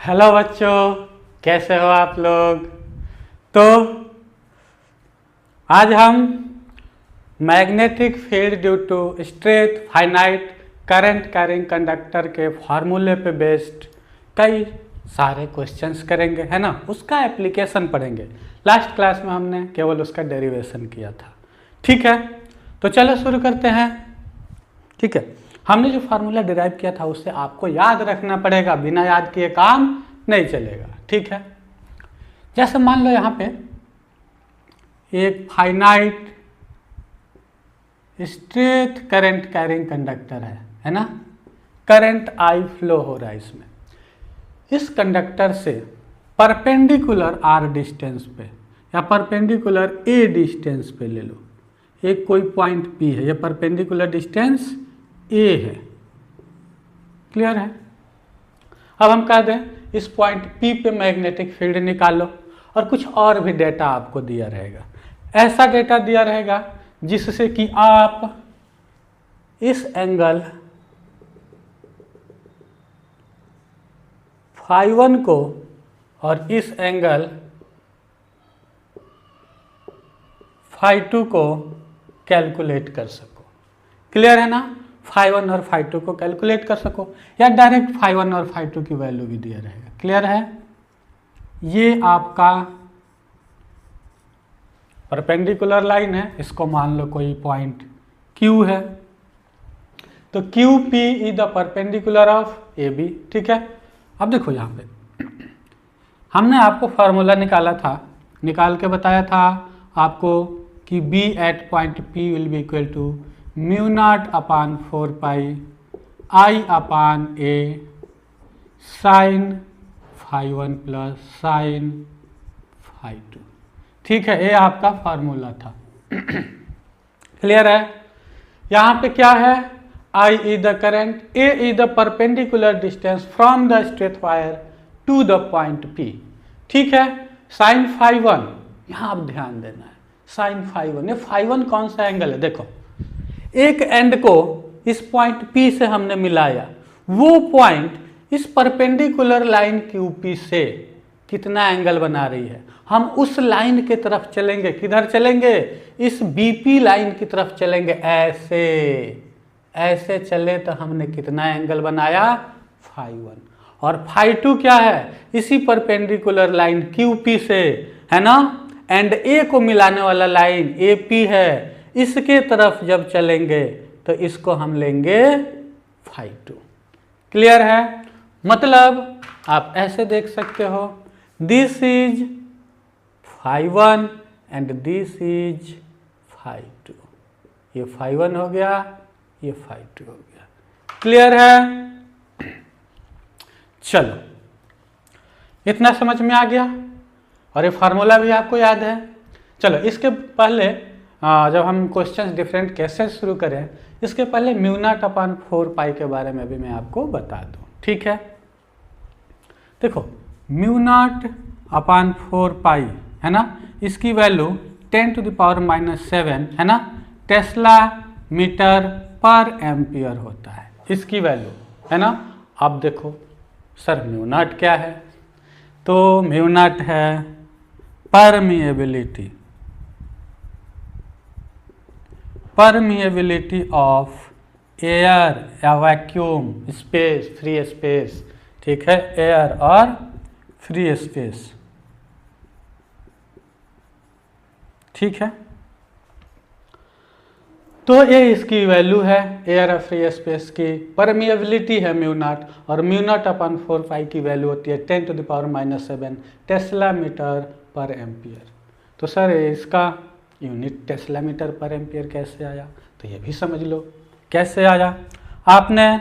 Hello बच्चों, कैसे हो आप लोग। तो आज हम magnetic field due to straight finite current carrying conductor के फार्मूले पे बेस्ड कई सारे क्वेश्चंस करेंगे, है ना। उसका एप्लीकेशन पढ़ेंगे। लास्ट क्लास में हमने केवल उसका डेरिवेशन किया था। ठीक है, तो चलो शुरू करते हैं। ठीक है, हमने जो फार्मूला डिराइव किया था उससे आपको याद रखना पड़ेगा, बिना याद किए काम नहीं चलेगा। ठीक है, जैसे मान लो यहाँ पे एक finite straight current carrying conductor है ना। करंट आई फ्लो हो रहा है इसमें। इस कंडक्टर से परपेंडिकुलर आर डिस्टेंस पे या परपेंडिकुलर ए डिस्टेंस पे ले लो, एक कोई पॉइंट पी है, यह परपेंडिकुलर डिस्टेंस ए है। क्लियर है। अब हम कह दें इस पॉइंट पी पे मैग्नेटिक फील्ड निकालो, और कुछ और भी डेटा आपको दिया रहेगा। ऐसा डेटा दिया रहेगा जिससे कि आप इस एंगल φ1 को और इस एंगल φ2 को कैलकुलेट कर सको। क्लियर है ना। φ1 और φ2 को कैलकुलेट कर सको, या डायरेक्ट φ1 और φ2 की वैल्यू भी दिया रहेगा। क्लियर है। ये आपका परपेंडिकुलर लाइन है, इसको मान लो कोई पॉइंट Q है, तो QP is the perpendicular of AB। ठीक है, अब देखो यहाँ पे हमने आपको फार्मूला निकाला था, निकाल के बताया था आपको कि B at point P will be equal to mu not upon 4 pi I upon A sine φ1 plus sine φ2। ठीक है, ये आपका फार्मूला था। क्लियर है। यहाँ पे क्या है, I is the current, A is the perpendicular distance from the straight wire to the point P। ठीक है, साइन φ1 यहाँ आप ध्यान देना है। साइन φ1, ये φ1 कौन सा एंगल है, देखो एक एंड को इस पॉइंट P से हमने मिलाया, वो पॉइंट इस परपेंडिकुलर लाइन QP से कितना एंगल बना रही है। हम उस लाइन की तरफ चलेंगे, किधर चलेंगे, इस BP लाइन की तरफ चलेंगे। ऐसे ऐसे चले तो हमने कितना एंगल बनाया, φ1। और φ2 क्या है, इसी परपेंडिकुलर लाइन QP से, है ना, एंड A को मिलाने वाला लाइन AP है, इसके तरफ जब चलेंगे तो इसको हम लेंगे φ2। क्लियर है। मतलब आप ऐसे देख सकते हो, this is φ1 and this is φ2। ये φ1 हो गया, ये φ2 हो गया। क्लियर है। चलो, इतना समझ में आ गया, और ये फार्मूला भी आपको याद है। चलो, इसके पहले जब हम क्वेश्चंस डिफरेंट कैसे शुरू करें, इसके पहले म्यू नॉट अपान 4 पाई के बारे में भी मैं आपको बता दूं। ठीक है, देखो म्यू नॉट अपान 4 पाई है ना, इसकी वैल्यू 10⁻⁻7 है ना, टेस्ला मीटर पर एम्पियर होता है इसकी वैल्यू, है ना। अब देखो सर म्यू नॉट क्या है, तो म्यू नॉट है परमिएबिलिटी ऑफ एयर या वैक्यूम स्पेस, फ्री स्पेस। ठीक है, एयर और फ्री स्पेस। ठीक है, तो ये इसकी वैल्यू है, एयर और फ्री स्पेस की परमिएबिलिटी है म्यू नॉट, और म्यू नॉट अपान 4 पाई की वैल्यू होती है 10⁻⁻7 टेस्ला मीटर पर एम्पियर। तो सर इसका यूनिट टेस्ला मीटर पर एम्पियर कैसे आया, तो ये भी समझ लो कैसे आया। आपने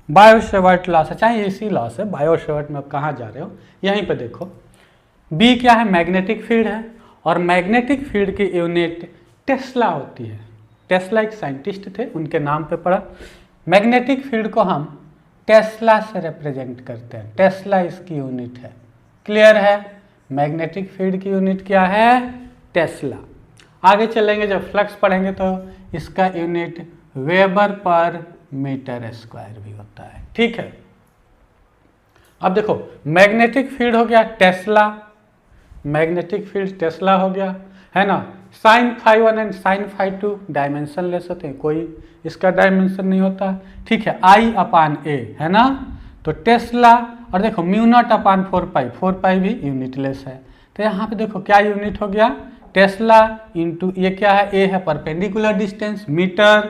बायो-सेवर्ट लॉ से, चाहे इसी लॉ से, बायो-सेवर्ट में आप कहाँ जा रहे हो, यहीं पे देखो। बी क्या है, मैग्नेटिक फील्ड है, और मैग्नेटिक फील्ड की यूनिट टेस्ला होती है। टेस्ला एक साइंटिस्ट थे, उनके नाम पे पढ़ा। मैग्नेटिक फील्ड को हम टेस्ला से रिप्रेजेंट करते हैं, टेस्ला इसकी यूनिट है। क्लियर है। मैग्नेटिक फील्ड की यूनिट क्या है, टेस्ला। आगे चलेंगे, जब फ्लक्स पढ़ेंगे तो इसका unit weber per metre square भी होता है। ठीक है, अब देखो मैग्नेटिक फील्ड हो गया टेस्ला, मैग्नेटिक फील्ड टेस्ला हो गया, है ना। Sine phi 1 and sine phi 2 dimension ले सकते हैं, कोई इसका डायमेंशन नहीं होता, ठीक है। आई अपान ए, है ना, तो टेस्ला, और देखो म्यू नॉट अपान 4 पाई भी यूनिटलेस है, तो यहाँ पे देखो क्या यूनिट हो गया, टेस्ला इंटू ये क्या है, ए है perpendicular distance metre,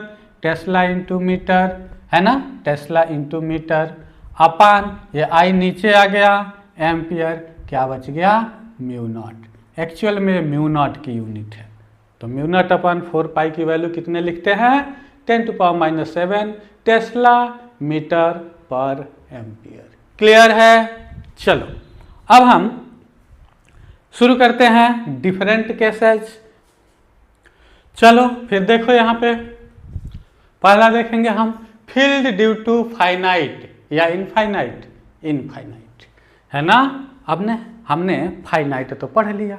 tesla into metre, है ना, टेस्ला इंटू मीटर अपान ये आई नीचे आ गया एम्पियर, क्या बच गया म्यू नॉट। एक्चुअल में म्यू नॉट की यूनिट है, तो म्यू नॉट अपान 4 पाई की वैल्यू कितने लिखते हैं 10⁻⁷ टेस्ला मीटर पर एम्पियर। क्लियर है। चलो अब हम शुरू करते हैं डिफरेंट केसेस। चलो फिर देखो यहाँ पे पहला देखेंगे हम फील्ड ड्यू टू फाइनाइट या इनफाइनाइट, इनफाइनाइट है ना। अब हमने फाइनाइट तो पढ़ लिया,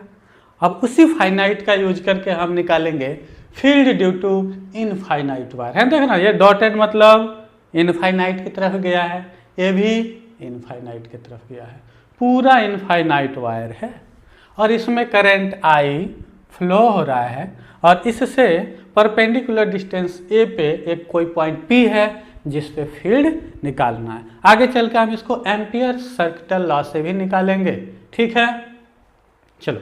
अब उसी फाइनाइट का यूज करके हम निकालेंगे field due to infinite wire, है देखना ये डॉटेड मतलब इनफाइनाइट की तरफ गया है, ये भी इनफाइनाइट की तरफ गया है, पूरा इनफाइनाइट वायर है और इसमें करंट आई फ्लो हो रहा है और इससे परपेंडिकुलर डिस्टेंस ए पे एक कोई पॉइंट पी है जिस पे फील्ड निकालना है। आगे चल के हम इसको एम्पियर सर्किटल लॉ से भी निकालेंगे, ठीक है। चलो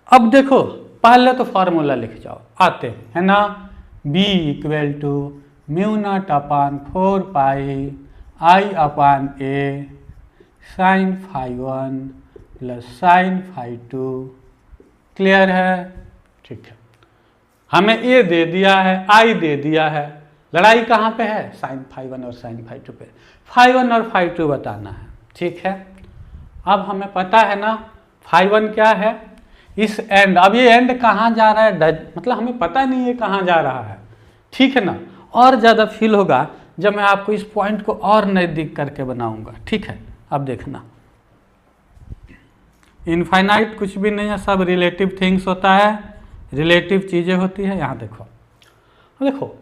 अब देखो पहले तो फार्मूला लिख जाओ, आते है ना, B equal to mu not upon 4 pi I upon A sine phi 1 plus sine phi 2। Clear है, ठीक है। हमें ए दे दिया है, आई दे दिया है, लड़ाई कहाँ पे है साइन फाई 1 और साइन फाई 2 पे, फाई 1 और फाई 2 बताना है, ठीक है। अब हमें पता है ना फाई 1 क्या है, इस एंड, अब ये एंड कहाँ जा रहा है मतलब हमें पता नहीं है कहाँ जा रहा है, ठीक है ना। और ज़्यादा फील होगा जब मैं आपको इस पॉइंट को और नज़दीक करके बनाऊंगा, ठीक है। अब देखना इनफाइनाइट कुछ भी नहीं है, सब रिलेटिव थिंग्स होता है, रिलेटिव चीज़ें होती है। यहाँ देखो, देखो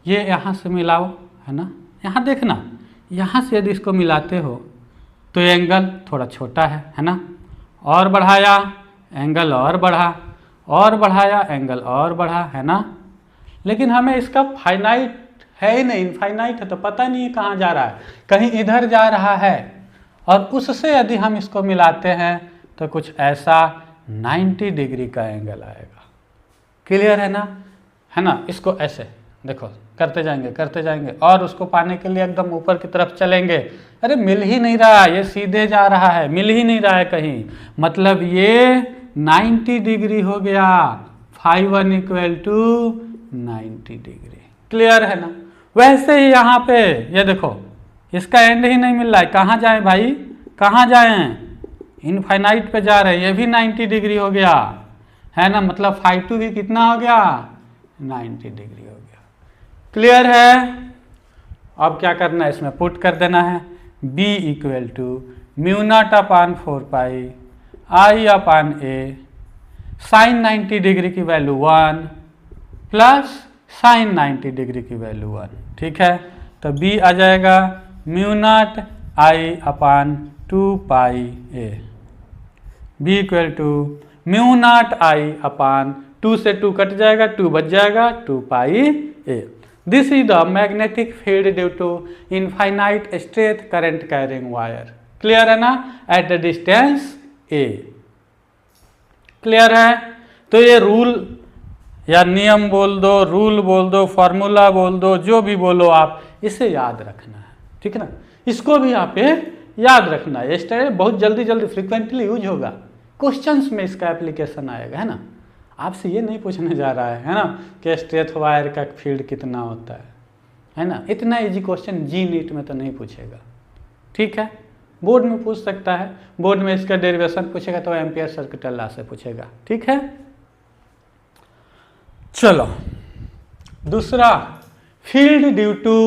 ये यहाँ से मिलाओ, है ना, यहाँ देखना, यहाँ से यदि इसको मिलाते हो तो एंगल थोड़ा छोटा है ना, और बढ़ाया एंगल और बढ़ा, और बढ़ाया एंगल और बढ़ा, है ना। लेकिन हमें इसका फाइनाइट है ही नहीं, इनफाइनाइट है तो पता नहीं है कहाँ जा रहा है, कहीं इधर जा रहा है, और उससे यदि हम इसको मिलाते हैं तो कुछ ऐसा 90 डिग्री का एंगल आएगा। क्लियर है ना, इसको ऐसे देखो करते जाएंगे और उसको पाने के लिए एकदम ऊपर की तरफ चलेंगे, अरे मिल ही नहीं रहा, ये सीधे जा रहा है, मिल ही नहीं रहा है कहीं, मतलब ये 90 डिग्री हो गया, phi 1 equal to 90 degree. Clear है ना। वैसे ही यहाँ पे ये देखो इसका एंड ही नहीं मिल रहा है, कहाँ जाए भाई, कहाँ जाए, इनफाइनाइट पे जा रहे हैं, ये भी 90 डिग्री हो गया, है ना, मतलब फाई 2 भी कितना हो गया 90 डिग्री हो गया। क्लियर है। अब क्या करना है, इसमें पुट कर देना है B equal to mu not upon 4 pi I upon A sine 90 degree की वैल्यू 1 प्लस साइन 90 डिग्री की वैल्यू 1, ठीक है। तो B आ जाएगा mu naught I upon 2 pi A, B equal to mu naught I upon 2 से 2 cut जाएगा, 2 बच जाएगा 2 pi A. This is the magnetic field due to infinite straight current carrying wire. Clear है ना, at the distance A। Clear है। तो ये rule या नियम बोल दो, रूल बोल दो, फॉर्मूला बोल दो, जो भी बोलो आप, इसे याद रखना है, ठीक है ना। इसको भी यहाँ पे याद रखना है, इस तरह बहुत जल्दी फ्रिक्वेंटली यूज होगा, क्वेश्चंस में इसका एप्लीकेशन आएगा, है ना। आपसे ये नहीं पूछने जा रहा है ना कि स्ट्रेट वायर का फील्ड कितना होता है ना। इतना इजी क्वेश्चन जी नीट में तो नहीं पूछेगा, ठीक है। बोर्ड में पूछ सकता है, बोर्ड में इसका डेरिवेशन पूछेगा तो एम्पियर सर्किटल लॉ से पूछेगा, ठीक है। चलो दूसरा field due to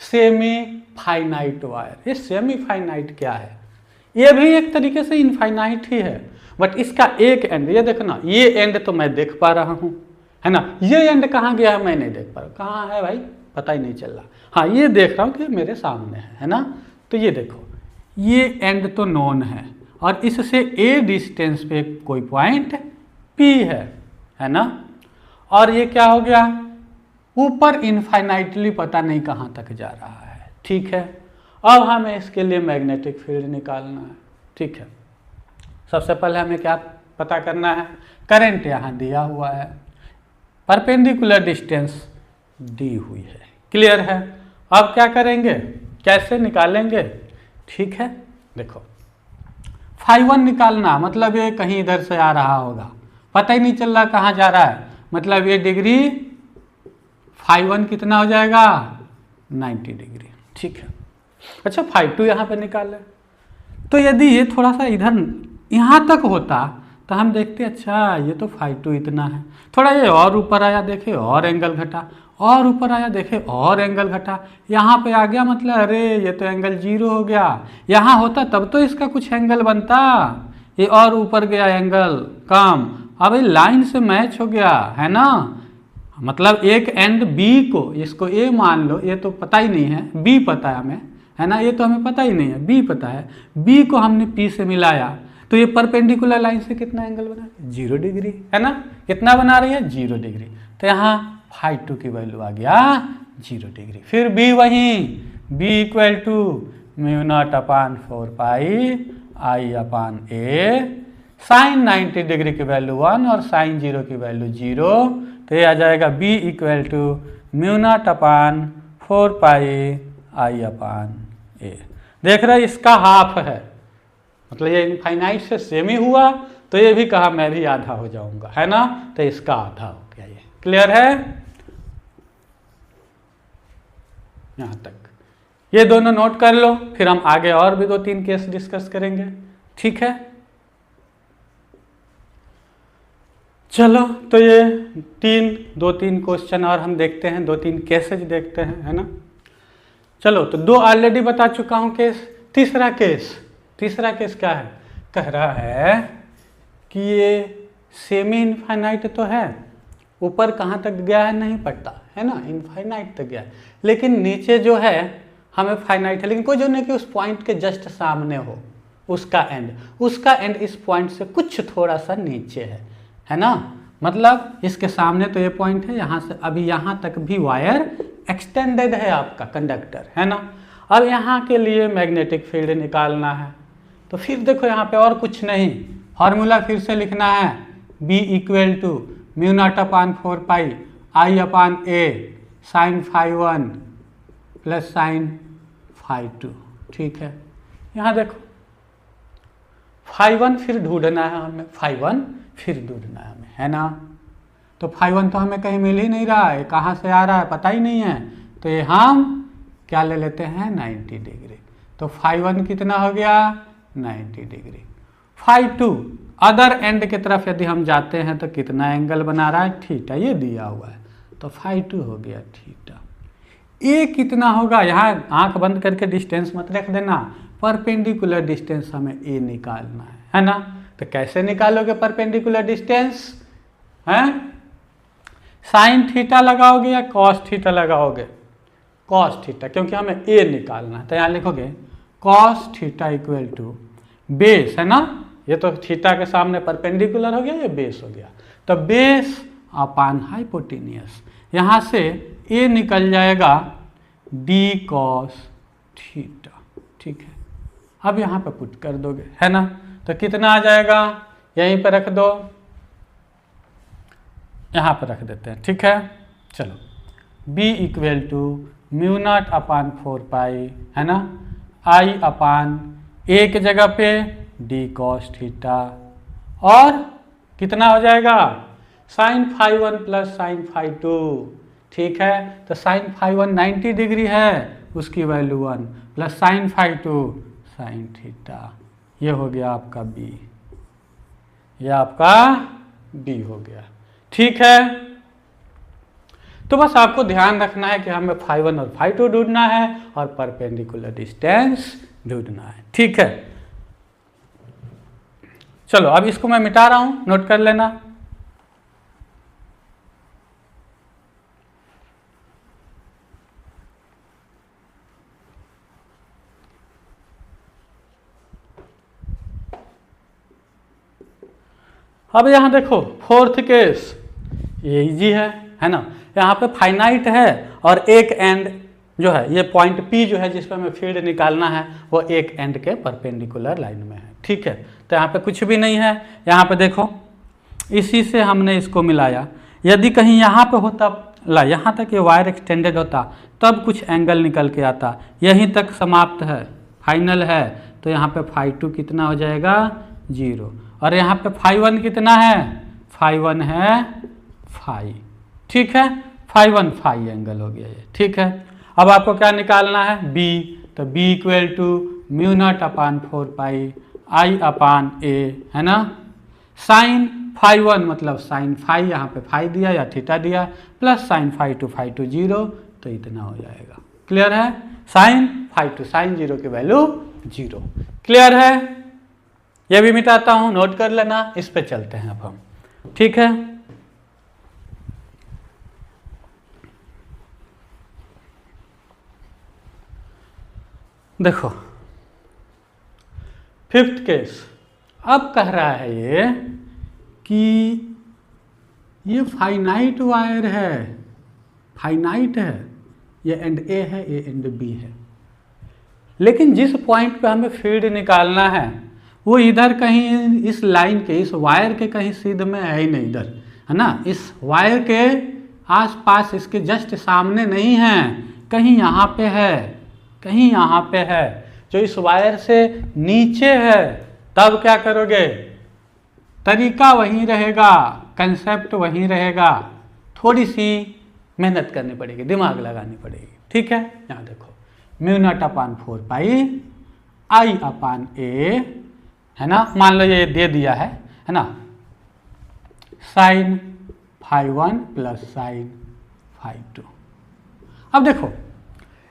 semi finite wire. ये सेमी फाइनाइट क्या है, ये भी एक तरीके से इनफाइनाइट ही है, बट इसका एक एंड, ये देखना, ये एंड तो मैं देख पा रहा हूँ, है ना, ये एंड कहाँ गया है मैं नहीं देख पा रहा, कहाँ है भाई पता ही नहीं चल रहा, हाँ ये देख रहा हूँ कि मेरे सामने है ना। तो ये देखो ये एंड तो नोन है और इससे ए डिस्टेंस पे कोई पॉइंट पी है ना। और ये क्या हो गया, ऊपर इनफाइनाइटली पता नहीं कहाँ तक जा रहा है। ठीक है, अब हमें इसके लिए मैग्नेटिक फील्ड निकालना है। ठीक है, सबसे पहले हमें क्या पता करना है, करंट यहाँ दिया हुआ है, परपेंडिकुलर डिस्टेंस दी हुई है। क्लियर है। अब क्या करेंगे, कैसे निकालेंगे। ठीक है, देखो φ1 निकालना, मतलब ये कहीं इधर से आ रहा होगा, पता ही नहीं चल रहा कहाँ जा रहा है, मतलब ये डिग्री φ1 कितना हो जाएगा 90 डिग्री। ठीक है, अच्छा φ2 यहाँ पे निकालें, तो यदि ये थोड़ा सा इधर यहाँ तक होता तो हम देखते अच्छा ये तो φ2 इतना है, थोड़ा ये और ऊपर आया देखे और एंगल घटा, और ऊपर आया देखे और एंगल घटा, यहाँ पे आ गया मतलब अरे ये तो एंगल 0 हो गया, यहाँ होता तब तो इसका कुछ एंगल बनता, ये और ऊपर गया एंगल कम, अब ये लाइन से मैच हो गया है ना। मतलब एक एंड बी को, इसको ए मान लो, ये तो पता ही नहीं है, बी पता है हमें है ना, ये तो हमें पता ही नहीं है, बी पता है, बी को हमने पी से मिलाया तो ये परपेंडिकुलर लाइन से कितना एंगल बना रही है 0 डिग्री है ना, कितना बना रही है 0 डिग्री, तो यहाँ φ2 की वैल्यू आ गया 0 डिग्री। फिर बी वहीं, b equal to μ0/4 πI/a, sine 90 degree की वैल्यू 1 और साइन 0 की वैल्यू 0, तो ये आ जाएगा b इक्वल टू μ0/4 πI/a। देख रहे इसका हाफ है, मतलब ये इनफाइनाइट से सेम ही हुआ, तो ये भी कहा मैं भी आधा हो जाऊंगा है ना, तो इसका आधा हो गया। ये क्लियर है यहां तक, ये दोनों नोट कर लो, फिर हम आगे और भी 2-3 केस डिस्कस करेंगे। ठीक है, चलो तो ये 2-3 क्वेश्चन और हम देखते हैं, 2-3 केसेज देखते हैं है ना। चलो तो 2 ऑलरेडी बता चुका हूं केस, तीसरा केस क्या है, कह रहा है कि ये सेमी इनफाइनाइट तो है, ऊपर कहाँ तक गया है नहीं पता है ना, इनफाइनाइट तक गया है, लेकिन नीचे जो है हमें फाइनाइट है, लेकिन कोई जो नहीं कि उस पॉइंट के जस्ट सामने हो, उसका एंड इस पॉइंट से कुछ थोड़ा सा नीचे है ना, मतलब इसके सामने तो ये पॉइंट है, यहाँ से अभी यहाँ तक भी वायर एक्सटेंडेड है आपका कंडक्टर है ना। अब यहाँ के लिए मैग्नेटिक फील्ड निकालना है, तो फिर देखो यहाँ पे और कुछ नहीं, फॉर्मूला फिर से लिखना है, b equal to μ0/4 πI/a sine φ1 plus sine φ2। ठीक है, यहाँ देखो φ1 फिर ढूंढना है हमें, है ना, तो φ1 तो हमें कहीं मिल ही नहीं रहा है, कहाँ से आ रहा है पता ही नहीं है, तो ये हम क्या ले लेते हैं 90 डिग्री, तो φ1 कितना हो गया 90 डिग्री। φ2 अदर एंड की तरफ यदि हम जाते हैं तो कितना एंगल बना रहा है थीटा, ये दिया हुआ है, तो φ2 हो गया थीटा। ए कितना होगा, यहाँ आंख बंद करके डिस्टेंस मत रख देना, परपेंडिकुलर डिस्टेंस हमें ए निकालना है ना, तो कैसे निकालोगे परपेंडिकुलर डिस्टेंस है, साइन थीटा लगाओगे या कॉस थीटा लगाओगे, कॉस थीटा, क्योंकि हमें ए निकालना है, तो यहाँ लिखोगे cos theta equal to base है ना, ये तो थीटा के सामने परपेंडिकुलर हो गया, ये बेस हो गया, तो बेस अपान हाइपोटेनियस, यहाँ से ए निकल जाएगा डी कॉस थीटा। ठीक है, अब यहाँ पे पुट कर दोगे है ना, तो कितना आ जाएगा, यहीं पे रख दो, यहाँ पे रख देते हैं। ठीक है, चलो b इक्वल टू μ0/4 पाई है ना, I/a के जगह पे डी कॉस थीटा, और कितना हो जाएगा साइन φ1 प्लस साइन φ2। ठीक है, तो साइन φ1 90 डिग्री है, उसकी value 1 plus sine φ2 sine theta, ये हो गया आपका b, ये आपका b हो गया। ठीक है, तो बस आपको ध्यान रखना है कि हमें φ1 और φ2 ढूंढना है और परपेंडिकुलर डिस्टेंस ढूंढना है। ठीक है, चलो अब इसको मैं मिटा रहा हूं, नोट कर लेना। अब यहाँ देखो फोर्थ केस, ये इजी है ना। यहाँ पे फाइनाइट है और एक एंड जो है, ये पॉइंट P जो है जिस पर हमें फील्ड निकालना है, वो एक एंड के परपेंडिकुलर लाइन में है, ठीक है। तो यहाँ पे कुछ भी नहीं है। यहाँ पे देखो, इसी से हमने इसको मिलाया। यदि कहीं यहाँ पे होता यहाँ तक ये वायर एक्सटेंडेड होता, तब कुछ एंगल निकल के आता। यहीं तक समाप्त है, फाइनल है। तो यहाँ पे φ2 कितना हो जाएगा, 0। और यहाँ पे φ1 कितना है, φ1 है φ, ठीक है। φ1 φ एंगल हो गया ये, ठीक है। अब आपको क्या निकालना है, B। तो B equal to μ0/4 I upon A, है ना। साइन φ1 मतलब साइन φ, यहाँ पे φ दिया या थीटा दिया, प्लस साइन φ2 0, तो इतना हो जाएगा। क्लियर है। साइन φ2 साइन 0 की वैल्यू 0। क्लियर है। ये भी मिटाता हूँ, नोट कर लेना। इस पे चलते हैं अब हम, ठीक है। देखो फिफ्थ केस, अब कह रहा है ये कि ये फाइनाइट वायर है, फाइनाइट है, ये एंड ए है, ये एंड बी है, लेकिन जिस पॉइंट पे हमें फील्ड निकालना है वो इधर कहीं इस लाइन के, इस वायर के कहीं सीध में है ही नहीं, इधर है ना, इस वायर के आसपास, इसके जस्ट सामने नहीं है, कहीं यहाँ पे है, कहीं यहाँ पे है, जो इस वायर से नीचे है। तब क्या करोगे, तरीका वही रहेगा, कंसेप्ट वही रहेगा, थोड़ी सी मेहनत करनी पड़ेगी, दिमाग लगानी पड़ेगी, ठीक है। यहाँ देखो μ0/4 I अपान A, है ना। मान लो ये दे दिया है ना, साइन φ1 प्लस साइन φ2। अब देखो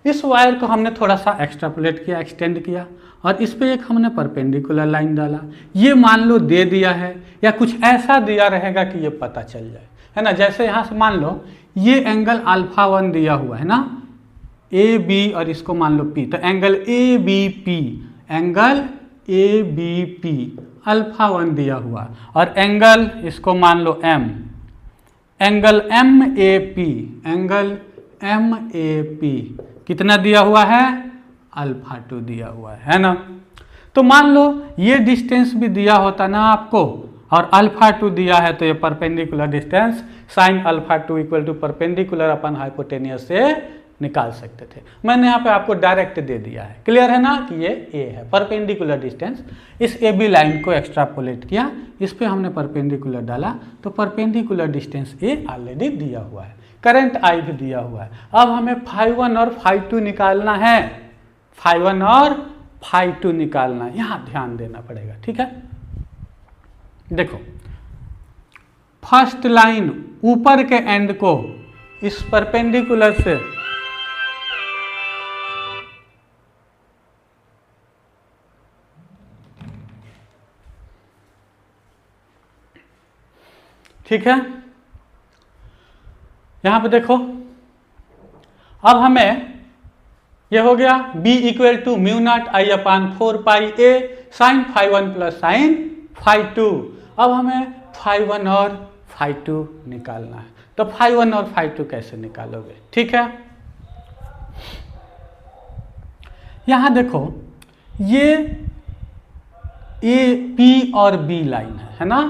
इस वायर को हमने थोड़ा सा एक्स्ट्रापोलेट किया, एक्सटेंड किया, और इस पे एक हमने परपेंडिकुलर लाइन डाला। ये मान लो दे दिया है, या कुछ ऐसा दिया रहेगा कि ये पता चल जाए, है ना। जैसे यहाँ से मान लो ये एंगल α1 दिया हुआ है ना, AB, और इसको मान लो P, तो एंगल ABP, एंगल ABP α1 दिया हुआ, और एंगल इसको मान लो M, angle MAP, angle MAP कितना दिया हुआ है, α2 दिया हुआ है ना। तो मान लो ये डिस्टेंस भी दिया होता ना आपको, और α2 दिया है, तो ये perpendicular distance sine α2 equal to perpendicular upon hypotenuse से निकाल सकते थे। मैंने यहाँ पे आपको डायरेक्ट दे दिया है। क्लियर है ना कि ये A है, परपेंडिकुलर डिस्टेंस। इस AB लाइन को एक्स्ट्रापोलेट किया, इस पे हमने परपेंडिकुलर डाला, तो परपेंडिकुलर डिस्टेंस A ऑलरेडी दिया हुआ है, करंट I भी दिया हुआ है। अब हमें φ1 और φ2 निकालना है, φ1 और φ2 निकालना है, यहाँ ध्यान देना पड़ेगा, ठीक है। देखो फर्स्ट लाइन ऊपर के एंड को इस परपेंडिकुलर से ठीक है। यहां पे देखो, अब हमें ये हो गया B equal to μ0I/4 A sine φ1 plus sine φ2। अब हमें φ1 और φ2 निकालना है, तो φ1 और φ2 कैसे निकालोगे, ठीक है। यहां देखो ये A P और B लाइन है ना,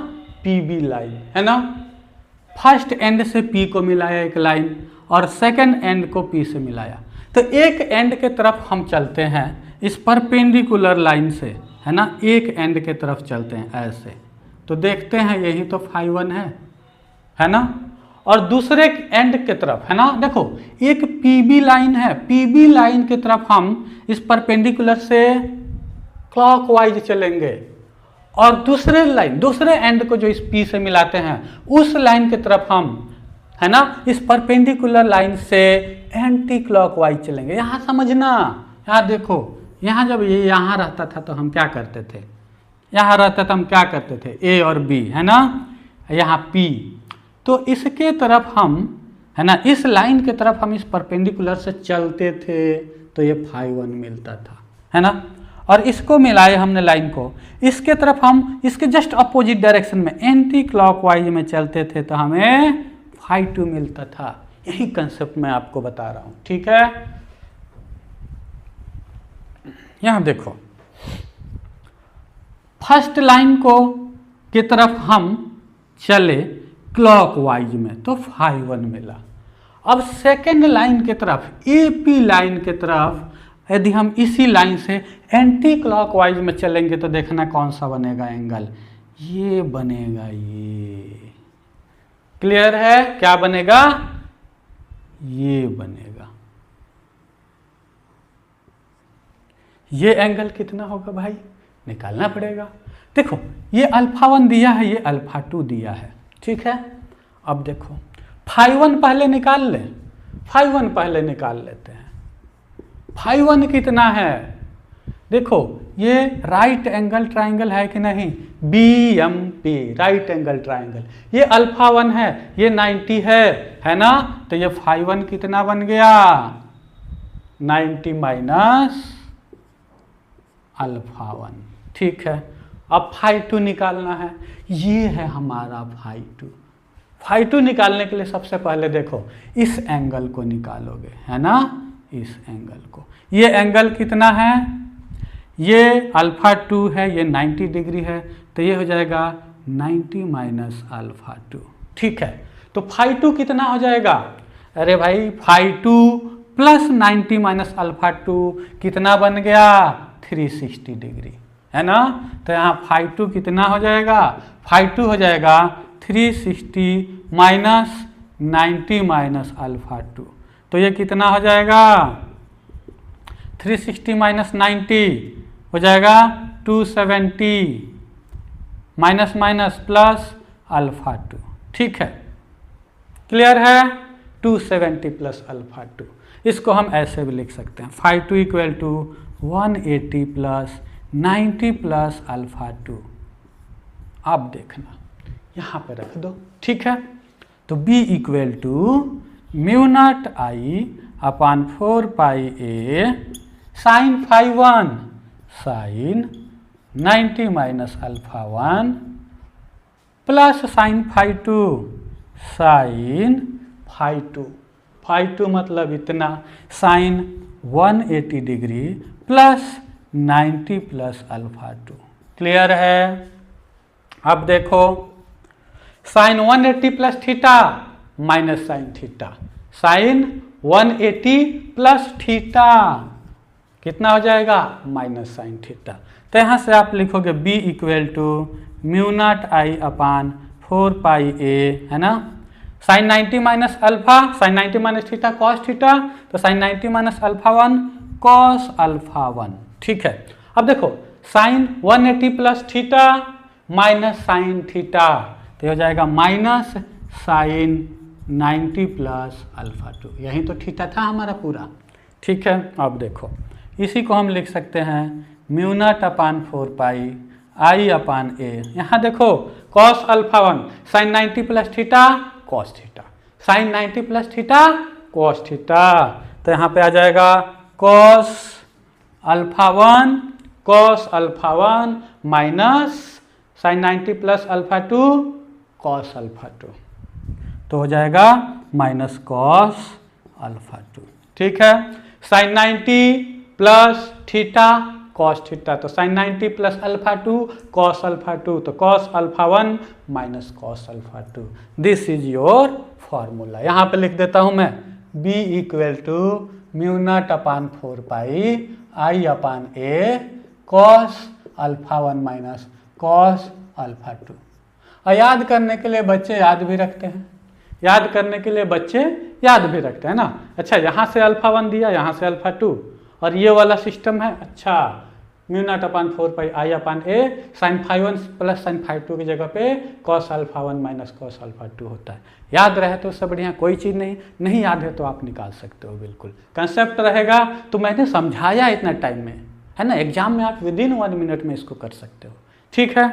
PB लाइन है ना। फर्स्ट एंड से P को मिलाया एक लाइन, और सेकंड एंड को P से मिलाया, तो एक एंड के तरफ हम चलते हैं इस परपेंडिकुलर लाइन से, है ना, एक एंड के तरफ चलते हैं ऐसे, तो देखते हैं यही तो φ1 है ना। और दूसरे एंड के तरफ, है ना, देखो एक PB लाइन है, PB लाइन की तरफ हम इस परपेंडिकुलर से क्लॉकवाइज चलेंगे, और दूसरे लाइन, दूसरे एंड को जो इस P से मिलाते हैं उस लाइन की तरफ हम, है ना, इस परपेंडिकुलर लाइन से एंटी क्लॉकवाइज चलेंगे। यहाँ समझना, यहाँ देखो, यहाँ जब ये यहाँ रहता था तो हम क्या करते थे, यहाँ रहता था हम क्या करते थे, A और B, है ना, यहाँ P, तो इसके तरफ हम, है ना, इस लाइन की तरफ हम इस परपेंडिकुलर से चलते थे, तो ये φ1 मिलता था, है ना। और इसको मिलाए हमने लाइन को, इसके तरफ हम इसके जस्ट अपोजिट डायरेक्शन में एंटी क्लॉकवाइज में चलते थे तो हमें φ2 मिलता था। यही कंसेप्ट मैं आपको बता रहा हूं, ठीक है। यहां देखो, फर्स्ट लाइन को की तरफ हम चले क्लॉकवाइज में तो φ1 मिला। अब सेकेंड लाइन की तरफ, एपी लाइन की तरफ यदि हम इसी लाइन से एंटी क्लॉकवाइज में चलेंगे तो देखना कौन सा बनेगा एंगल, ये बनेगा, ये क्लियर है, क्या बनेगा, ये बनेगा। ये एंगल कितना होगा भाई, निकालना पड़ेगा। देखो ये α1 दिया है, ये α2 दिया है, ठीक है। अब देखो φ1 पहले निकाल ले, φ1 पहले निकाल लेते हैं। φ1 कितना है, देखो ये राइट एंगल ट्राइंगल है कि नहीं, BMP राइट एंगल ट्राइंगल, ये α1 है, ये 90 है ना, तो ये φ1 कितना बन गया, 90 माइनस α1, ठीक है। अब φ2 निकालना है, ये है हमारा φ2। φ2 निकालने के लिए सबसे पहले देखो इस एंगल को निकालोगे, है ना, इस एंगल को। ये एंगल कितना है, ये α2 है, ये 90 डिग्री है, तो ये हो जाएगा 90 माइनस α2, ठीक है। तो φ2 कितना हो जाएगा, अरे भाई φ2 प्लस 90 माइनस α2 कितना बन गया, 360 डिग्री, है ना। तो यहाँ φ2 कितना हो जाएगा, φ2 हो जाएगा 360 माइनस 90 माइनस α2, तो ये कितना हो जाएगा, 360 माइनस 90 हो जाएगा 270 माइनस माइनस प्लस α2, ठीक है, क्लियर है, 270 प्लस α2। इसको हम ऐसे भी लिख सकते हैं, φ2 इक्वल टू 180 प्लस 90 प्लस α2। आप देखना यहाँ पे रख दो, ठीक है। तो B equal to μ0 I upon 4 pi A sine φ1 sine 90 minus α1 plus sine φ2 sine φ2, φ2 मतलब इतना, sine 180 degree plus 90 plus α2, clear है। अब देखो sine 180 plus theta minus sine theta, sine 180 plus theta कितना हो जाएगा, माइनस साइन थीटा। तो यहाँ से आप लिखोगे B equal to μ0 I upon 4 pi A, है ना, sine 90 minus alpha, sine 90 minus theta cos theta, तो साइन 90 माइनस α1 कॉस α1, ठीक है। अब देखो sine 180 plus theta minus sine theta, तो हो जाएगा माइनस साइन 90 प्लस α2, यही तो थीटा था हमारा पूरा, ठीक है। अब देखो इसी को हम लिख सकते हैं μ0 upon 4 pi I upon A। यहाँ देखो cos α1 sine 90 plus theta cos theta, sine 90 plus theta cos theta, तो यहाँ पे आ जाएगा cos α1 minus sine 90 plus α2 cos α2, तो हो जाएगा माइनस कॉस α2, ठीक है। Sine 90 plus theta cos theta, तो साइन 90 प्लस α2 कॉस α2, तो cos α1 minus cos α2, this is your formula. यहाँ पे लिख देता हूँ मैं B equal to μ0 upon 4 pi I upon A cos α1 minus cos α2। और याद करने के लिए बच्चे याद भी रखते हैं, याद करने के लिए बच्चे याद भी रखते हैं ना। अच्छा यहाँ से α1 दिया, यहाँ से α2, और ये वाला सिस्टम है, अच्छा μ0 upon 4 pi I upon A sine φ1 plus sine φ2 की जगह पे कॉस α1 माइनस कॉस α2 होता है। याद रहे तो उससे बढ़िया कोई चीज़ नहीं याद है तो आप निकाल सकते हो, बिल्कुल कंसेप्ट रहेगा। तो मैंने समझाया इतना टाइम में, है ना, एग्जाम में आप विदिन 1 मिनट में इसको कर सकते हो, ठीक है,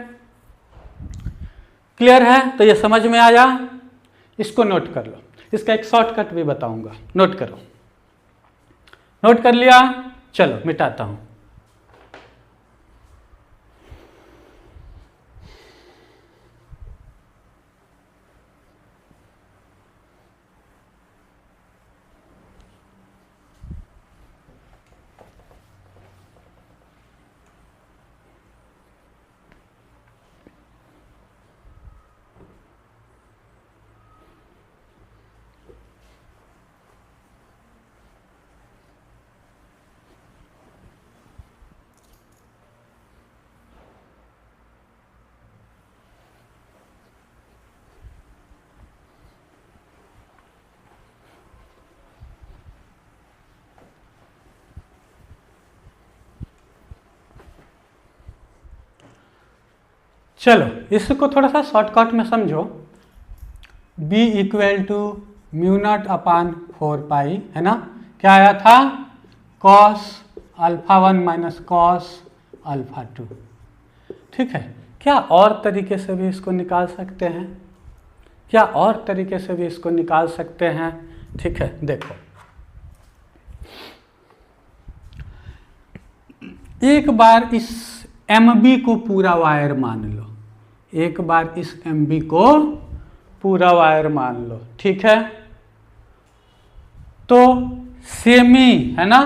क्लियर है। तो ये समझ में आया, इसको नोट कर लो, इसका एक शॉर्टकट भी बताऊंगा, नोट करो, नोट कर लिया, चलो मिटाता हूं। चलो इसको थोड़ा सा शॉर्टकट में समझो। B equal to mu not upon 4 pi, है ना, क्या आया था, cos alpha 1 minus cos alpha 2। ठीक है, क्या और तरीके से भी इसको निकाल सकते हैं, क्या और तरीके से भी इसको निकाल सकते हैं। ठीक है, देखो एक बार इस MB को पूरा वायर मान लो, एक बार इस MB को पूरा वायर मान लो। ठीक है, तो सेमी है ना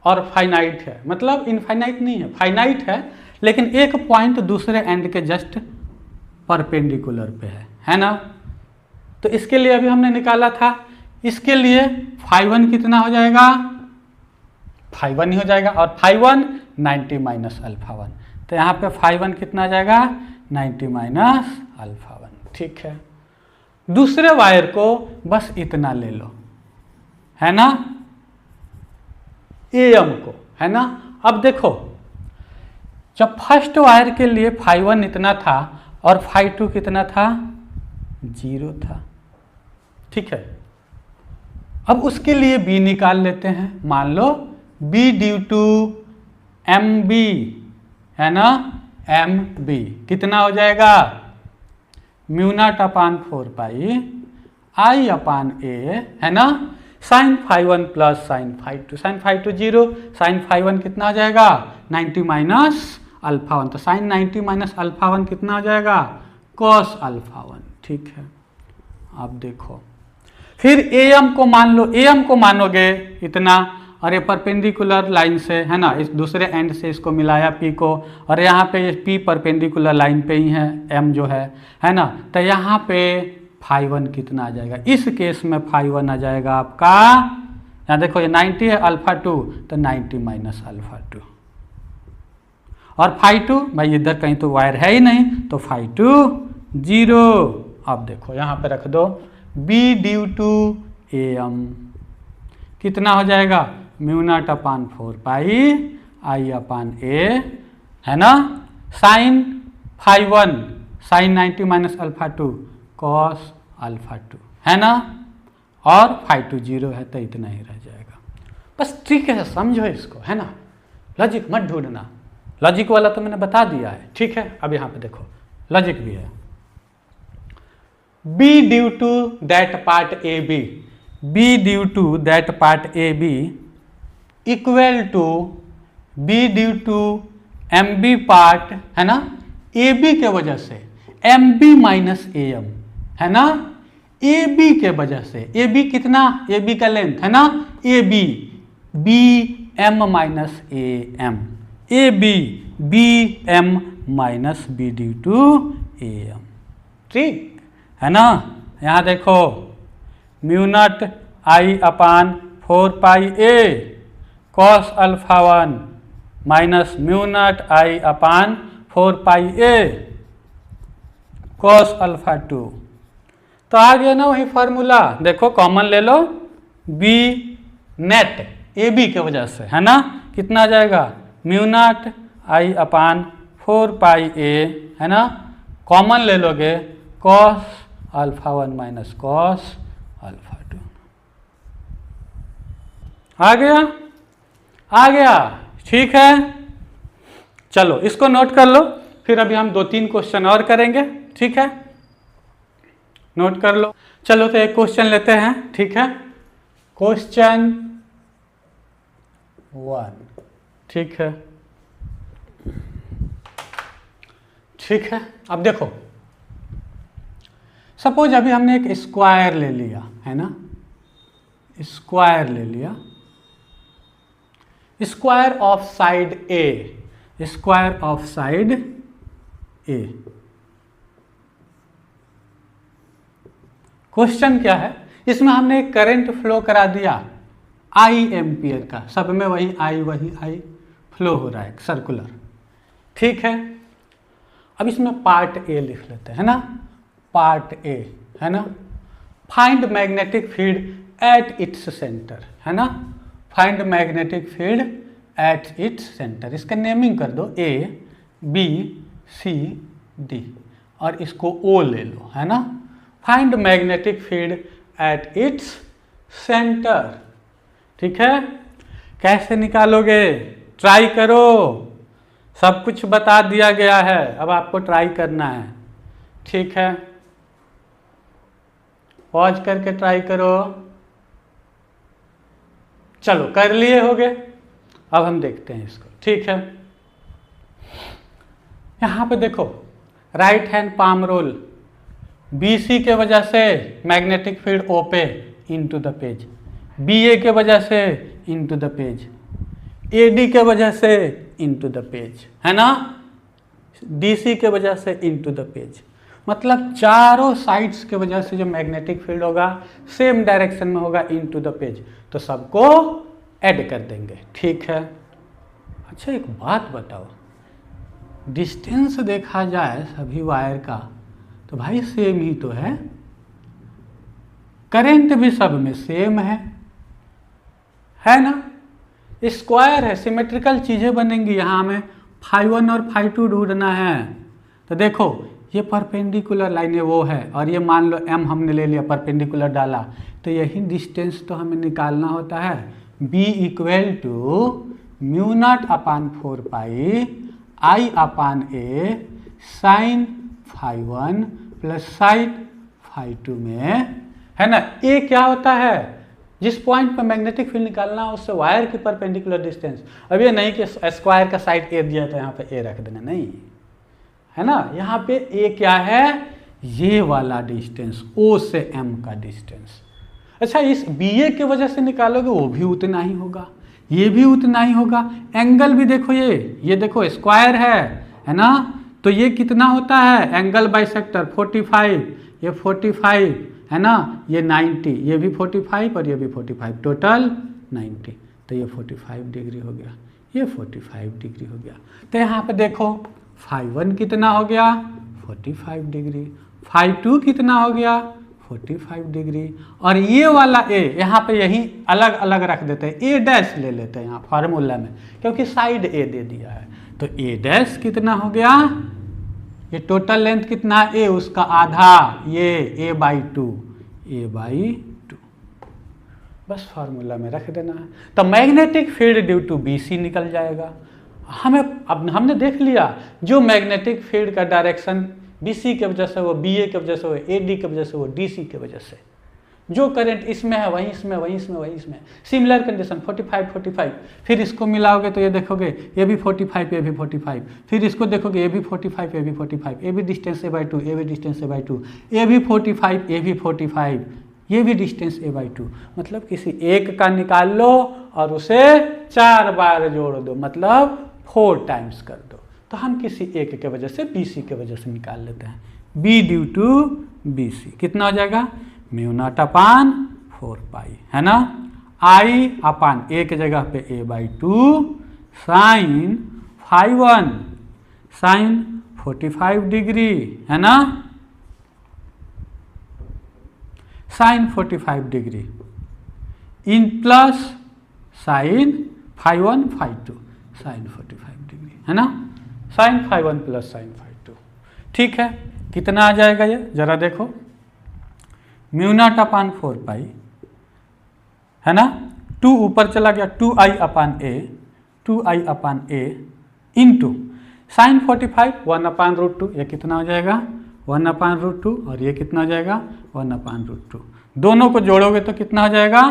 और फाइनाइट है, मतलब इनफाइनाइट नहीं है, फाइनाइट है, लेकिन एक पॉइंट दूसरे एंड के जस्ट परपेंडिकुलर पे है ना। तो इसके लिए अभी हमने निकाला था, इसके लिए φ1 कितना हो जाएगा, φ1 ही हो जाएगा, और φ1 90 माइनस अल्फा 1, तो यहाँ पे φ1 कितना आ जाएगा, 90 माइनस अल्फा 1। ठीक है, दूसरे वायर को बस इतना ले लो, है ना, AM को, है ना। अब देखो जब फर्स्ट वायर के लिए φ1 इतना था और φ2 कितना था, 0 था। ठीक है, अब उसके लिए B निकाल लेते हैं। मान लो B ड्यू टू MB, है ना, MB कितना हो जाएगा, mu not upon 4 pi I upon A, है ना, sine φ1 plus sine φ2, sine φ2 0, sine φ1 कितना हो जाएगा, 90 माइनस अल्फा 1, तो साइन 90 माइनस अल्फा 1 कितना हो जाएगा, कॉस अल्फा 1। ठीक है, अब देखो फिर AM को मान लो, AM को मानोगे इतना, और ये परपेंडिकुलर लाइन से, है ना, इस दूसरे एंड से इसको मिलाया P को, और यहाँ पे ये P परपेंडिकुलर लाइन पे ही है, M जो है ना, तो यहाँ पे φ1 कितना आ जाएगा, इस केस में φ1 आ जाएगा आपका, यहाँ देखो ये 90 है अल्फा 2, तो 90 माइनस अल्फा 2, और φ2 भाई इधर कहीं तो वायर है ही नहीं, तो φ2 0। अब देखो यहाँ पे रख दो B ड्यू टू AM कितना हो जाएगा, mu not upon 4 pi I upon A, है ना, sine φ1 sine 90 minus alpha 2 cos alpha 2, है ना, और φ2 0 है, तो इतना ही रह जाएगा। बस ठीक है, समझो इसको, है ना, लॉजिक मत ढूंढना, लॉजिक वाला तो मैंने बता दिया है। ठीक है, अब यहाँ पे देखो लॉजिक भी है, B due to that part AB, B due to that part AB equal to B due to MB part, है ना, AB के वजह से MB माइनस AM, है ना, AB के वजह से, AB कितना, AB का लेंथ, है ना, AB BM minus AM, AB BM minus B due to AM। ठीक है ना, यहाँ देखो mu not I upon 4 pi A cos alpha 1 minus mu not I upon 4 pi A cos alpha 2, तो आ गया ना वही फार्मूला, देखो कॉमन ले लो, B नेट AB के वजह से, है ना, कितना आ जाएगा, mu not I upon 4 pi A, है ना, कॉमन ले लोगे, cos alpha 1 minus cos alpha 2, आ गया, आ गया। ठीक है, चलो इसको नोट कर लो, फिर अभी हम 2-3 क्वेश्चन और करेंगे। ठीक है, नोट कर लो। चलो तो एक क्वेश्चन लेते हैं। ठीक है, क्वेश्चन 1। ठीक है, ठीक है, अब देखो सपोज अभी हमने एक स्क्वायर ले लिया, है ना, स्क्वायर ले लिया, square of side A, square of side A. Question क्या है, इसमें हमने एक करंट फ्लो करा दिया I एम्पियर का, सब में वही I फ्लो हो रहा है सर्कुलर। ठीक है, अब इसमें पार्ट ए लिख लेते हैं, है ना, पार्ट ए, है ना, find magnetic field at its centre, है ना, find magnetic field at its centre, इसका नेमिंग कर दो A B C डी, और इसको ओ ले लो, है ना। Find magnetic field at its centre, ठीक है। कैसे निकालोगे, ट्राई करो, सब कुछ बता दिया गया है, अब आपको ट्राई करना है, ठीक है। पॉज करके ट्राई करो। चलो कर लिए होगे, अब हम देखते हैं इसको, ठीक है। यहां पे देखो right hand palm rule, BC के वजह से मैग्नेटिक फील्ड O पे इनटू द पेज, BA के वजह से इनटू द पेज, AD के वजह से इनटू द पेज, है ना, DC के वजह से इनटू द पेज। मतलब चारों साइड्स के वजह से जो मैग्नेटिक फील्ड होगा सेम डायरेक्शन में होगा इनटू द पेज, तो सबको ऐड कर देंगे, ठीक है। अच्छा एक बात बताओ, डिस्टेंस देखा जाए सभी वायर का तो भाई सेम ही तो है, करंट भी सब में सेम है ना, स्क्वायर है, सिमेट्रिकल चीजें बनेंगी। यहाँ हमें φ1 और φ2 ढूंढना है, तो देखो ये परपेंडिकुलर लाइन वो है, और ये मान लो m हमने ले लिया, परपेंडिकुलर डाला, तो यही डिस्टेंस तो हमें निकालना होता है। b equal to μ0/4 pi I/A sine φ1 plus sine φ2 में, है ना। ए क्या होता है, जिस पॉइंट पर मैग्नेटिक फील्ड निकालना हो उससे वायर की परपेंडिकुलर डिस्टेंस। अब ये नहीं कि स्क्वायर का साइड ए दिया तो यहाँ पे ए रख देना, नहीं, है ना। यहाँ पे ए क्या है, ये वाला डिस्टेंस, ओ से एम का डिस्टेंस। अच्छा इस BA के वजह से निकालोगे वो भी उतना ही होगा, ये भी उतना ही होगा। एंगल भी देखो, ये देखो स्क्वायर है ना, तो ये कितना होता है, एंगल बाइसेक्टर 45, ये 45 है ना, ये 90, ये भी 45 और ये भी 45, टोटल 90, तो ये 45 डिग्री हो गया, ये 45 डिग्री हो गया। तो यहाँ पे देखो φ1 कितना हो गया, 45 डिग्री, φ2 कितना हो गया, 45 डिग्री, और ये वाला ए यहाँ पे यही अलग अलग रख देते हैं, ए डैश ले लेते हैं यहाँ फार्मूला में, क्योंकि साइड ए दे दिया है। तो ए डैश कितना हो गया, ये टोटल लेंथ कितना है ए, उसका आधा, ये a/2, बस फार्मूला में रख देना है। तो magnetic field due to BC निकल जाएगा। हमें अब हमने देख लिया जो मैग्नेटिक फील्ड का डायरेक्शन BC के वजह से वो BA के वजह से वो AD के वजह से वो DC के वजह से, जो करंट इसमें है वहीं इसमें, वहीं इसमें, वहीं इसमें, सिमिलर कंडीशन 45, फिर इसको मिलाओगे तो ये देखोगे ये भी 45, ये भी 45, फिर इसको देखोगे ये भी 45, ये भी 45, ये भी डिस्टेंस a/2, ये भी डिस्टेंस a/2, ये भी 45, ये भी 45, ये भी डिस्टेंस a/2। मतलब किसी एक का निकाल लो और उसे 4 बार जोड़ दो, मतलब 4 टाइम्स कर दो। तो हम किसी एक के वजह से BC के वजह से निकाल लेते हैं, B ड्यू टू BC कितना हो जाएगा, μ0/4 पाई, है ना, I/A के जगह पे a/2 साइन φ1 साइन 45 डिग्री, है ना, साइन 45 डिग्री इन प्लस साइन φ1 φ2 साइन 45 डिग्री, है ना, साइन φ1 प्लस साइन φ2, ठीक है। कितना आ जाएगा ये जरा देखो, μ0/4 पाई, है ना, 2 ऊपर चला गया, 2I/A इंटू साइन 45 1/√2, ये कितना हो जाएगा 1/√2, और ये कितना हो जाएगा 1/√2, दोनों को जोड़ोगे तो कितना हो जाएगा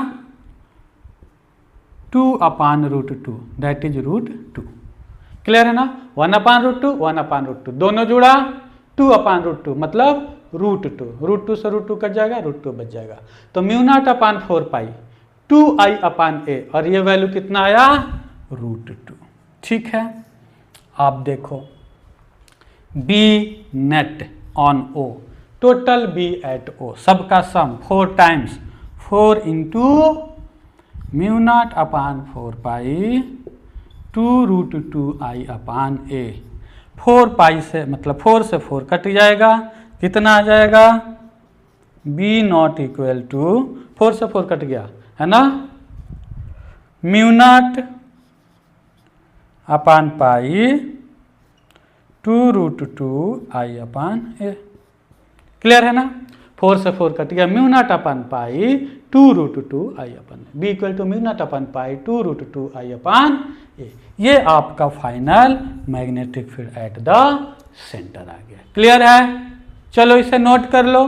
2/√2, दैट इज √2। क्लियर है ना, 1/√2 1/√2, दोनों जुड़ा 2/√2, मतलब √2 से √2 कट जाएगा, √2 बच जाएगा। तो μ0/4 पाई 2I/A, और ये वैल्यू कितना आया √2, ठीक है। आप देखो B net on O, total B at O, सबका सम 4 टाइम्स 4 इंटू μ0/4 पाई 2√2I/A, 4 पाई से मतलब 4 से 4 कट जाएगा, कितना आ जाएगा B0 इक्वल टू 4 से 4 कट गया, है ना, μ0/पाई 2√2i/a। क्लियर है ना? 4 से 4 कट गया, μ0/π 2√2i/a। b equal to μ0/π 2√2i/a। ये आपका final magnetic field at the centre आ गया। क्लियर है? चलो इसे नोट कर लो,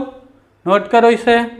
नोट करो इसे।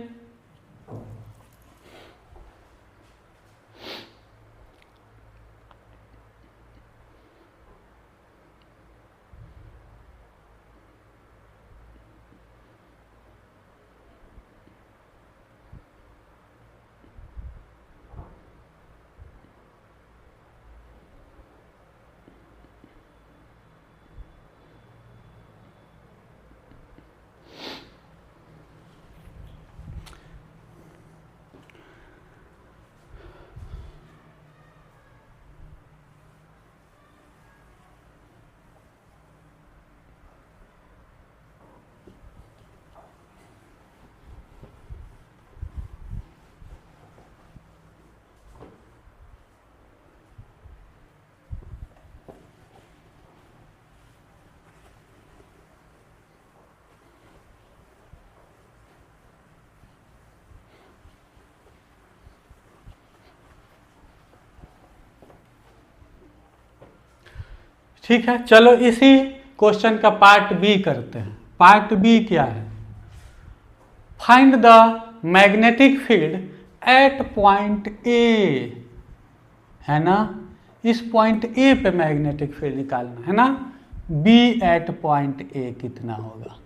ठीक है, चलो इसी क्वेश्चन का पार्ट बी करते हैं। पार्ट बी क्या है? Find the magnetic field eight point A, है ना? इस पॉइंट ए पे मैग्नेटिक फील्ड निकालना है ना। बी एट पॉइंट ए कितना होगा?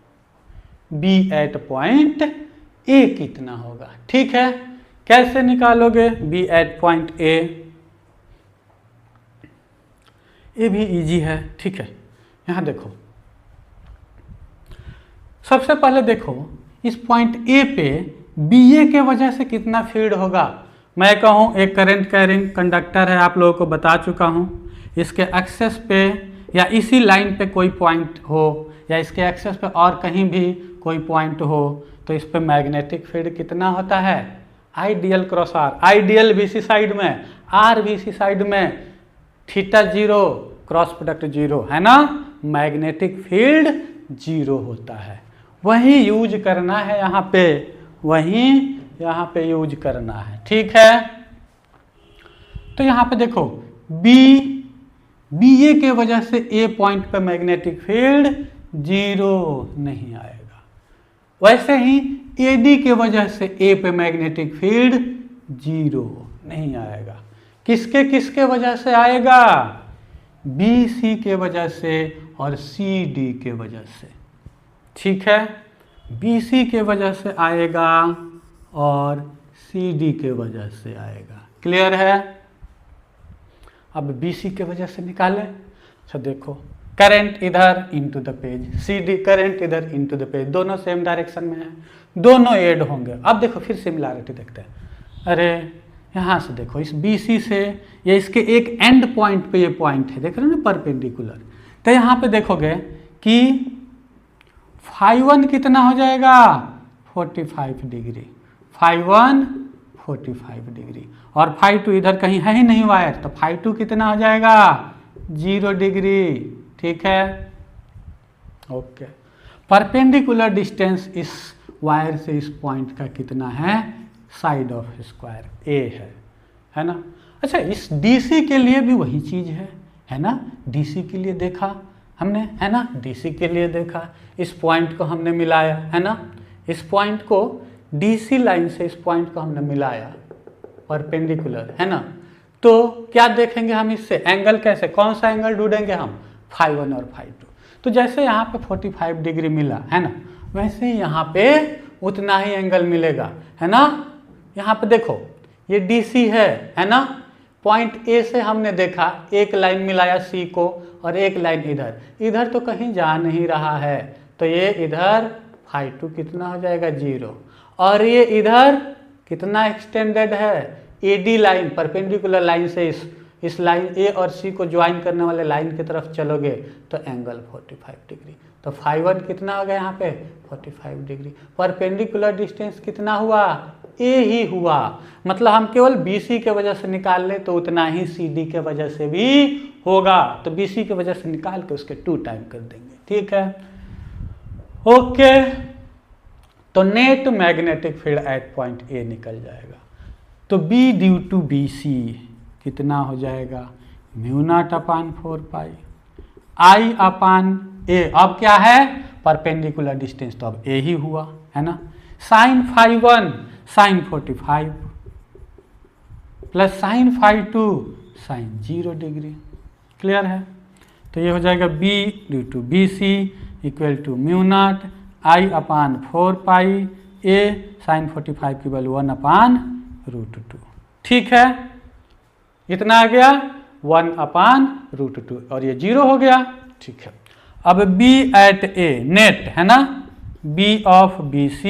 बी एट पॉइंट ए कितना होगा? ठीक है, कैसे निकालोगे बी एट पॉइंट ए? ये भी इजी है। ठीक है, यहाँ देखो, सबसे पहले देखो इस पॉइंट ए पे बी ए के वजह से कितना फील्ड होगा। मैं कहूँ एक करंट कैरिंग कंडक्टर है, आप लोगों को बता चुका हूँ। इसके एक्सेस पे या इसी लाइन पे कोई पॉइंट हो या इसके एक्सेस पे और कहीं भी कोई पॉइंट हो तो इस पे मैग्नेटिक फील्ड कितना होता है? Ideal cross R, ideal BC side में, आर बीसी साइड में, थीटा 0, क्रॉस प्रोडक्ट 0, है ना। मैग्नेटिक फील्ड 0 होता है, वही यूज करना है यहाँ पे, वही यहाँ पे यूज करना है। ठीक है, तो यहाँ पे देखो बी ए के वजह से ए पॉइंट पे मैग्नेटिक फील्ड 0 नहीं आएगा। वैसे ही ए डी के वजह से ए पे मैग्नेटिक फील्ड 0 नहीं आएगा। किसके किसके वजह से आएगा? बी सी के वजह से और सी डी के वजह से। ठीक है, बी सी के वजह से आएगा और सी डी के वजह से आएगा। क्लियर है? अब बी सी के वजह से निकालें। अच्छा देखो, करंट इधर into the page, C D current इधर इनटू द पेज, दोनों सेम डायरेक्शन में है, दोनों ऐड होंगे। अब देखो फिर सिमिलैरिटी देखते हैं। अरे यहाँ से देखो, इस बी सी से ये इसके एक एंड पॉइंट पे ये पॉइंट है, देख रहे हो ना, परपेंडिकुलर। तो यहाँ पे देखोगे कि φ1 कितना हो जाएगा? 45 डिग्री, φ1 45 डिग्री, और φ2 इधर कहीं है ही नहीं वायर, तो φ2 कितना हो जाएगा? 0 डिग्री। ठीक है, ओके। परपेंडिकुलर डिस्टेंस इस वायर से इस पॉइंट का कितना है? साइड ऑफ स्क्वायर ए है ना। अच्छा, इस डीसी के लिए भी वही चीज़ है ना। डीसी के लिए देखा हमने, है ना, डीसी के लिए देखा, इस पॉइंट को हमने मिलाया, है ना, इस पॉइंट को डीसी लाइन से इस पॉइंट को हमने मिलाया, परपेंडिकुलर, है ना। तो क्या देखेंगे हम इससे? एंगल कैसे, कौन सा एंगल ढूंढेंगे हम? φ1 और φ2। तो जैसे यहाँ पे 45 डिग्री मिला, है ना, वैसे ही यहाँ पे उतना ही एंगल मिलेगा, है ना। यहाँ पे देखो ये DC है ना। पॉइंट ए से हमने देखा, एक लाइन मिलाया सी को और एक लाइन इधर, इधर तो कहीं जा नहीं रहा है, तो ये इधर φ2 कितना हो जाएगा? 0। और ये इधर कितना एक्सटेंडेड है? AD लाइन, परपेंडिकुलर लाइन से इस लाइन ए और सी को ज्वाइन करने वाले लाइन की तरफ चलोगे तो एंगल 45 डिग्री। तो φ1 कितना हो गया यहाँ पे 45 डिग्री। परपेंडिकुलर डिस्टेंस कितना हुआ, ए ही हुआ, मतलब हम केवल BC के वजह से निकाल ले तो उतना ही CD के वजह से भी होगा, तो BC के वजह से निकाल के उसके 2 टाइम कर देंगे, ठीक है। ओके, तो net magnetic field eight point A निकल जाएगा। तो B ड्यू टू BC कितना हो जाएगा, μ0/4 I/A। अब क्या है, परपेंडिकुलर डिस्टेंस तो अब A ही हुआ है ना। Sine φ1 sine 45 plus sine φ2 sine 0 degree, clear है। तो ये हो जाएगा B due to BC equal to μ0 I/4 A sine 45 की वैल्यू 1/√2, ठीक है। इतना आ गया 1/√2 और ये 0 हो गया, ठीक है। अब B एट A नेट है ना, B of BC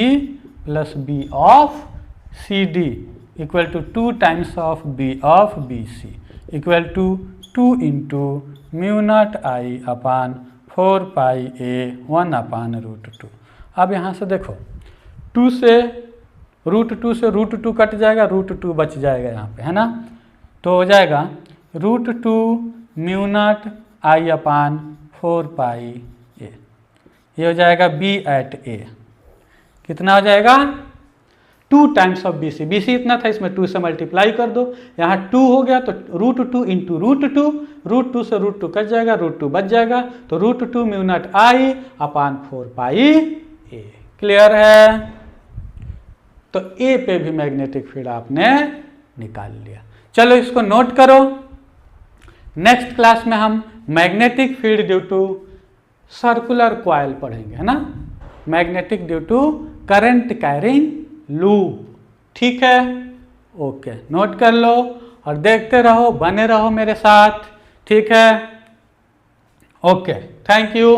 plus B of CD equal to 2 times of B of BC equal to 2 into μ0 I/4 A 1/√2। अब यहाँ से देखो 2 से √2 से √2 कट जाएगा, √2 बच जाएगा यहाँ पे, है ना। तो हो जाएगा √2 μ0 I/4 A। ये हो जाएगा B एट A, कितना हो जाएगा 2 टाइम्स ऑफ BC। BC इतना था, इसमें 2 से मल्टीप्लाई कर दो, यहाँ 2 हो गया तो √2 इंटू √2 से √2 कट जाएगा, √2 बच जाएगा, तो √2 μ0 I/4 A, क्लियर है। तो A पे भी मैग्नेटिक फील्ड आपने निकाल लिया। चलो इसको नोट करो, नेक्स्ट क्लास में हम magnetic field due to circular coil पढ़ेंगे, है ना, magnetic due to current carrying loop, ठीक है। ओके, नोट कर लो और देखते रहो, बने रहो मेरे साथ, ठीक है। Okay, thank you.